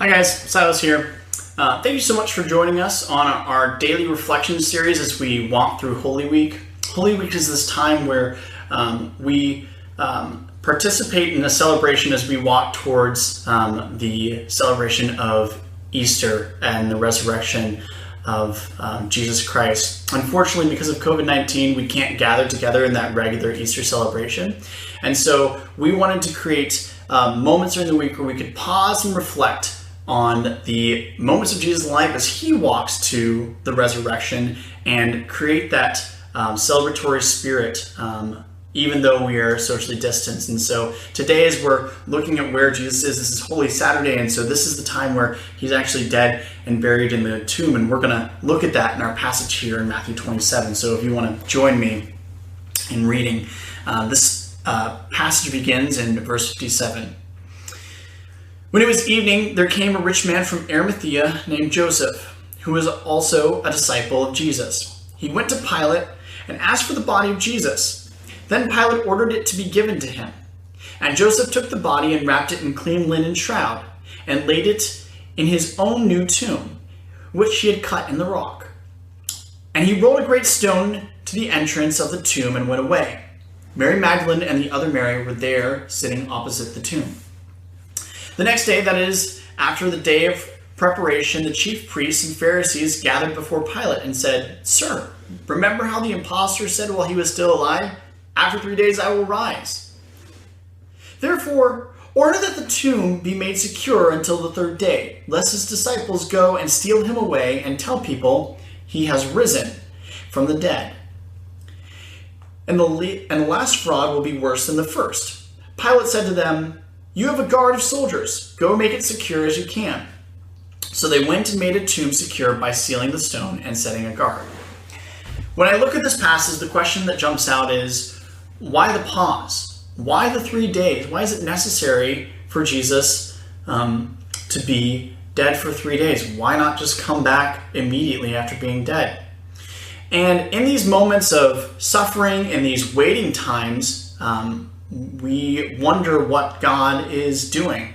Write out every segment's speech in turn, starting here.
Hi guys, Silas here. Thank you so much for joining us on our daily reflection series as we walk through Holy Week. Holy Week is this time where we participate in a celebration as we walk towards the celebration of Easter and the resurrection of Jesus Christ. Unfortunately, because of COVID-19, we can't gather together in that regular Easter celebration. And so we wanted to create moments during the week where we could pause and reflect on the moments of Jesus' life as he walks to the resurrection and create that celebratory spirit, even though we are socially distanced. And so today, as we're looking at where Jesus is, this is Holy Saturday, and so this is the time where he's actually dead and buried in the tomb, and we're going to look at that in our passage here in Matthew 27. So if you want to join me in reading, this passage begins in verse 57. When it was evening, there came a rich man from Arimathea named Joseph, who was also a disciple of Jesus. He went to Pilate and asked for the body of Jesus. Then Pilate ordered it to be given to him. And Joseph took the body and wrapped it in clean linen shroud and laid it in his own new tomb, which he had cut in the rock. And he rolled a great stone to the entrance of the tomb and went away. Mary Magdalene and the other Mary were there sitting opposite the tomb. The next day, that is, after the day of preparation, the chief priests and Pharisees gathered before Pilate and said, "Sir, remember how the impostor said while he was still alive, 'After 3 days I will rise'? Therefore, order that the tomb be made secure until the third day, lest his disciples go and steal him away and tell people he has risen from the dead. And the last fraud will be worse than the first." Pilate said to them, "You have a guard of soldiers. Go make it secure as you can." So they went and made a tomb secure by sealing the stone and setting a guard. When I look at this passage, the question that jumps out is, why the pause? Why the 3 days? Why is it necessary for Jesus to be dead for 3 days? Why not just come back immediately after being dead? And in these moments of suffering, in these waiting times, we wonder what God is doing.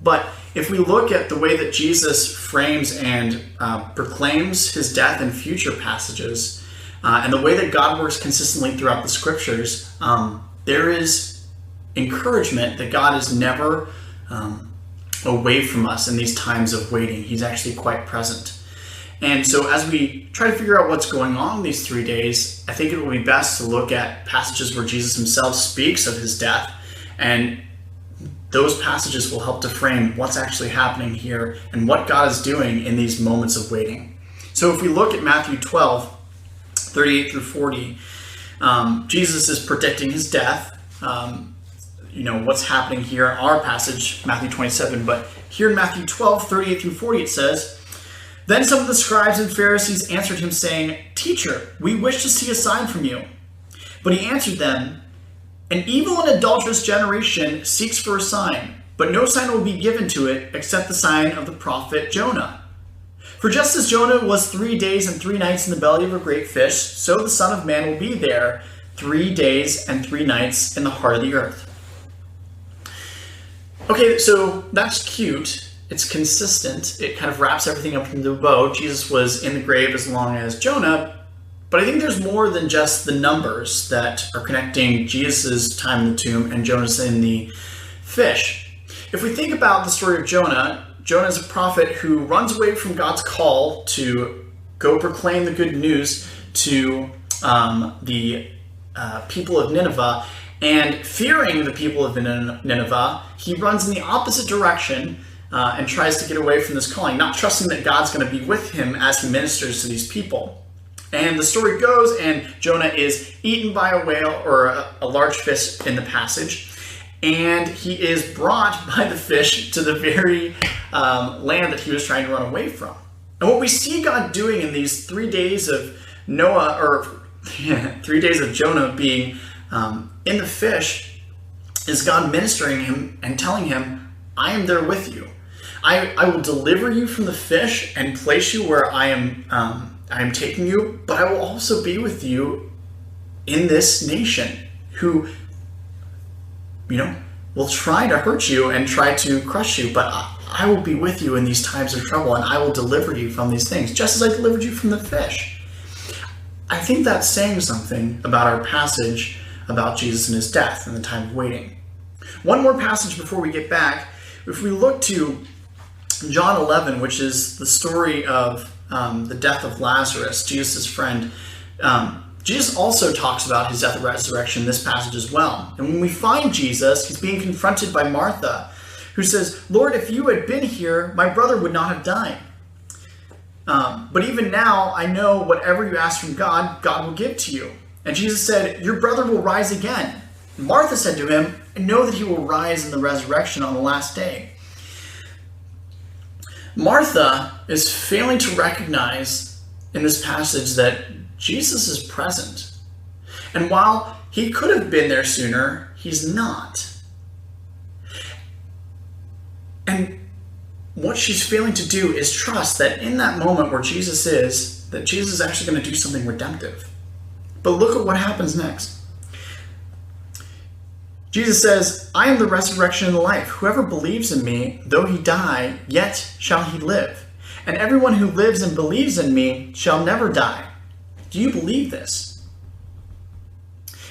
But if we look at the way that Jesus frames and proclaims his death in future passages, and the way that God works consistently throughout the scriptures, there is encouragement that God is never away from us in these times of waiting. He's actually quite present. And so as we try to figure out what's going on in these 3 days, I think it will be best to look at passages where Jesus himself speaks of his death, and those passages will help to frame what's actually happening here and what God is doing in these moments of waiting. So if we look at Matthew 12, 38 through 40, Jesus is predicting his death. What's happening here in our passage, Matthew 27, but here in Matthew 12, 38 through 40, it says, "Then some of the scribes and Pharisees answered him, saying, 'Teacher, we wish to see a sign from you.' But he answered them, 'An evil and adulterous generation seeks for a sign, but no sign will be given to it except the sign of the prophet Jonah. For just as Jonah was 3 days and 3 nights in the belly of a great fish, so the Son of Man will be there 3 days and 3 nights in the heart of the earth.'" Okay, so that's cute. It's consistent. It kind of wraps everything up into a bow. Jesus was in the grave as long as Jonah, but I think there's more than just the numbers that are connecting Jesus' time in the tomb and Jonah's in the fish. If we think about the story of Jonah, Jonah is a prophet who runs away from God's call to go proclaim the good news to the people of Nineveh, and fearing the people of Nineveh, he runs in the opposite direction and tries to get away from this calling, not trusting that God's going to be with him as he ministers to these people. And the story goes, and Jonah is eaten by a whale or a large fish in the passage, and he is brought by the fish to the very land that he was trying to run away from. And what we see God doing in these 3 days of 3 days of Jonah being in the fish is God ministering him and telling him, "I am there with you. I will deliver you from the fish and place you where I am taking you, but I will also be with you in this nation who, will try to hurt you and try to crush you, but I will be with you in these times of trouble, and I will deliver you from these things, just as I delivered you from the fish. I think that's saying something about our passage about Jesus and his death and the time of waiting. One more passage before we get back. If we look to John 11, which is the story of the death of Lazarus, Jesus' friend, Jesus also talks about his death and resurrection in this passage as well. And when we find Jesus, he's being confronted by Martha, who says, "Lord, if you had been here, my brother would not have died. But even now, I know whatever you ask from God, God will give to you." And Jesus said, "Your brother will rise again." Martha said to him, "I know that he will rise in the resurrection on the last day." Martha is failing to recognize in this passage that Jesus is present. And while he could have been there sooner, he's not. And what she's failing to do is trust that in that moment where Jesus is, that Jesus is actually going to do something redemptive. But look at what happens next. Jesus says, "I am the resurrection and the life. Whoever believes in me, though he die, yet shall he live. And everyone who lives and believes in me shall never die. Do you believe this?"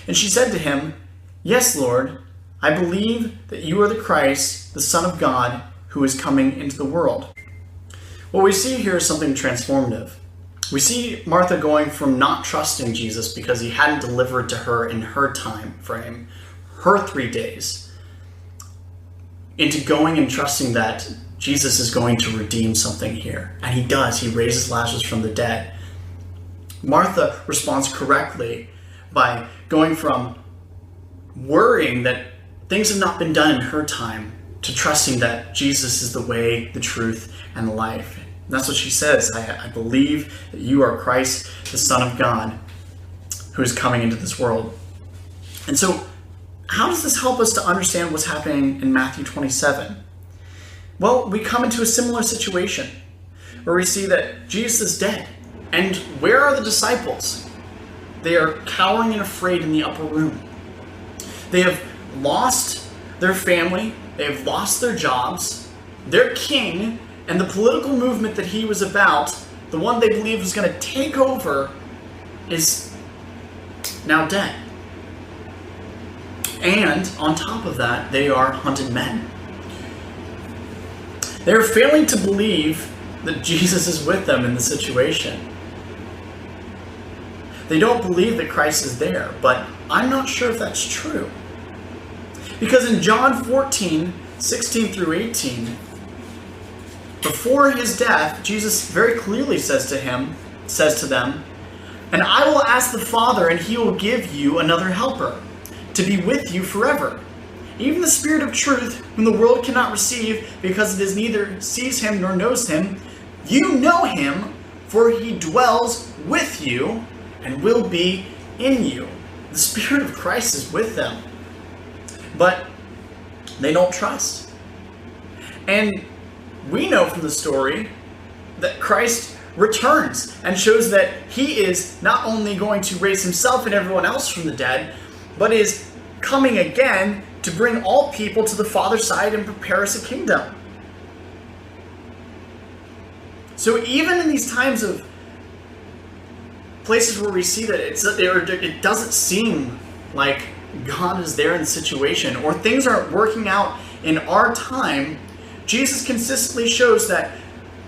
And she said to him, "Yes, Lord, I believe that you are the Christ, the Son of God, who is coming into the world." What we see here is something transformative. We see Martha going from not trusting Jesus because he hadn't delivered to her in her time frame, her 3 days, into going and trusting that Jesus is going to redeem something here. And he does. He raises Lazarus from the dead. Martha responds correctly by going from worrying that things have not been done in her time to trusting that Jesus is the way, the truth, and the life. And that's what she says. I believe that you are Christ, the Son of God, who is coming into this world. And so, how does this help us to understand what's happening in Matthew 27? Well, we come into a similar situation where we see that Jesus is dead. And where are the disciples? They are cowering and afraid in the upper room. They have lost their family. They have lost their jobs. Their king and the political movement that he was about, the one they believed was going to take over, is now dead. And on top of that, they are hunted men. They're failing to believe that Jesus is with them in the situation. They don't believe that Christ is there, but I'm not sure if that's true. Because in John 14, 16 through 18, before his death, Jesus very clearly says to them, "And I will ask the Father, and he will give you another helper, to be with you forever. Even the Spirit of truth, whom the world cannot receive, because it is neither sees him nor knows him. You know him, for he dwells with you and will be in you." The Spirit of Christ is with them. But they don't trust. And we know from the story that Christ returns and shows that he is not only going to raise himself and everyone else from the dead, but is coming again to bring all people to the Father's side and prepare us a kingdom. So even in these times of places where we see that it doesn't seem like God is there in the situation, or things aren't working out in our time, Jesus consistently shows that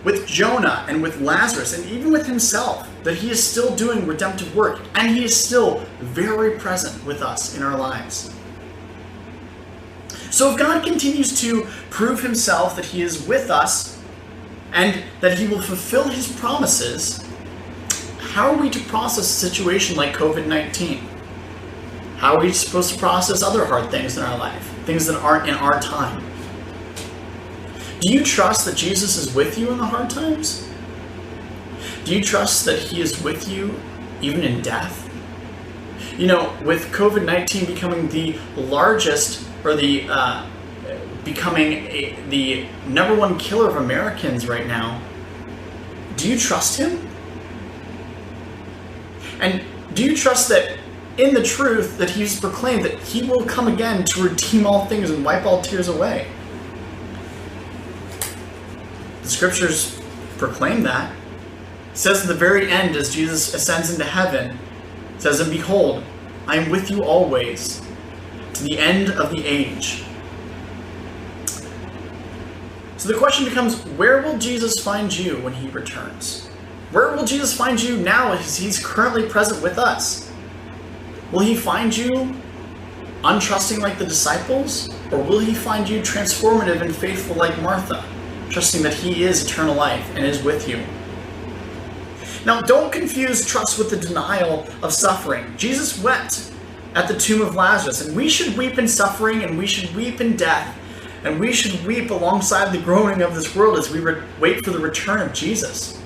with Jonah and with Lazarus and even with himself, that he is still doing redemptive work, and he is still very present with us in our lives. So if God continues to prove himself that he is with us and that he will fulfill his promises, how are we to process a situation like COVID-19? How are we supposed to process other hard things in our life, things that aren't in our time? Do you trust that Jesus is with you in the hard times? Do you trust that he is with you even in death? You know, with COVID-19 becoming the largest, or the number one killer of Americans right now, do you trust him? And do you trust that in the truth that he's proclaimed that he will come again to redeem all things and wipe all tears away? The scriptures proclaim that. It says at the very end, as Jesus ascends into heaven, it says, "And behold, I am with you always, to the end of the age." So the question becomes, where will Jesus find you when he returns? Where will Jesus find you now as he's currently present with us? Will he find you untrusting like the disciples? Or will he find you transformative and faithful like Martha, trusting that he is eternal life and is with you? Now, don't confuse trust with the denial of suffering. Jesus wept at the tomb of Lazarus, and we should weep in suffering, and we should weep in death, and we should weep alongside the groaning of this world as we wait for the return of Jesus.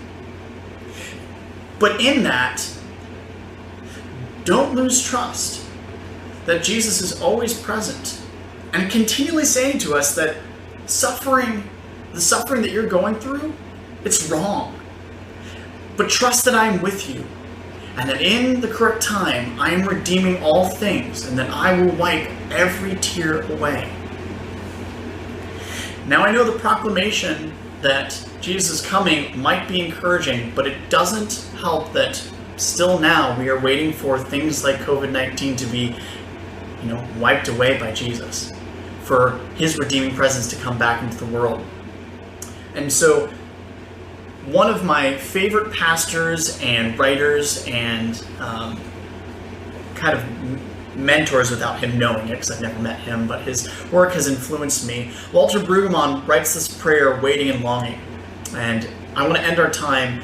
But in that, don't lose trust that Jesus is always present and continually saying to us that the suffering that you're going through, it's wrong. But trust that I'm with you, and that in the correct time, I am redeeming all things, and that I will wipe every tear away. Now, I know the proclamation that Jesus is coming might be encouraging, but it doesn't help that still now we are waiting for things like COVID-19 to be, wiped away by Jesus, for his redeeming presence to come back into the world. And so, one of my favorite pastors and writers and kind of mentors without him knowing it, because I've never met him, but his work has influenced me. Walter Brueggemann writes this prayer, Waiting and Longing. And I want to end our time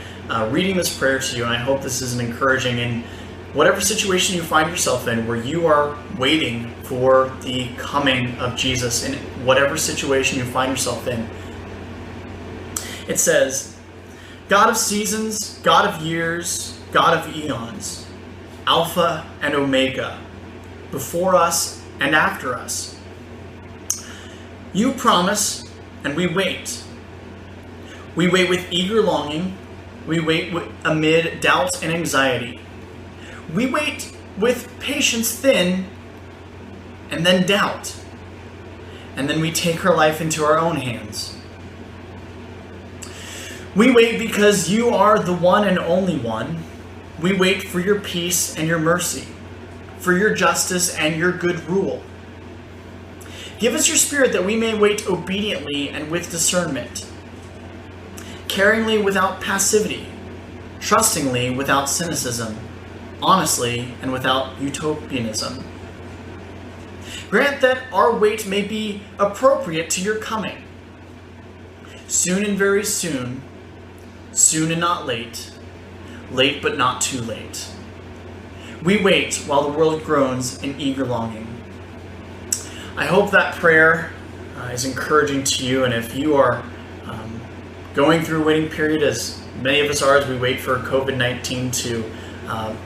reading this prayer to you, and I hope this is encouraging in whatever situation you find yourself in, where you are waiting for the coming of Jesus, in whatever situation you find yourself in. It says, "God of seasons, God of years, God of eons, Alpha and Omega, before us and after us. You promise, and we wait. We wait with eager longing. We wait amid doubt and anxiety. We wait with patience thin, and then doubt. And then we take our life into our own hands. We wait because you are the one and only one. We wait for your peace and your mercy, for your justice and your good rule. Give us your spirit that we may wait obediently and with discernment, caringly without passivity, trustingly without cynicism, honestly and without utopianism. Grant that our wait may be appropriate to your coming. Soon and very soon, soon and not late, late but not too late. We wait while the world groans in eager longing." I hope that prayer is encouraging to you, and if you are going through a waiting period, as many of us are, as we wait for COVID-19 to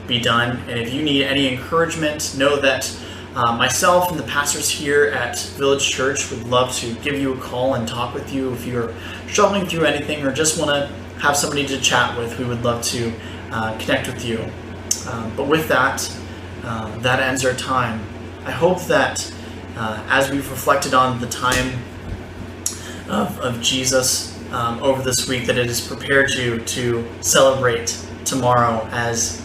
be done, and if you need any encouragement, know that myself and the pastors here at Village Church would love to give you a call and talk with you. If you're struggling through anything or just want to have somebody to chat with, we would love to connect with you. But with that, that ends our time. I hope that as we've reflected on the time of Jesus over this week, that it has prepared you to celebrate tomorrow as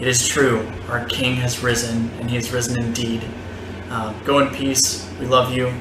it is true. Our King has risen, and he has risen indeed. Go in peace. We love you.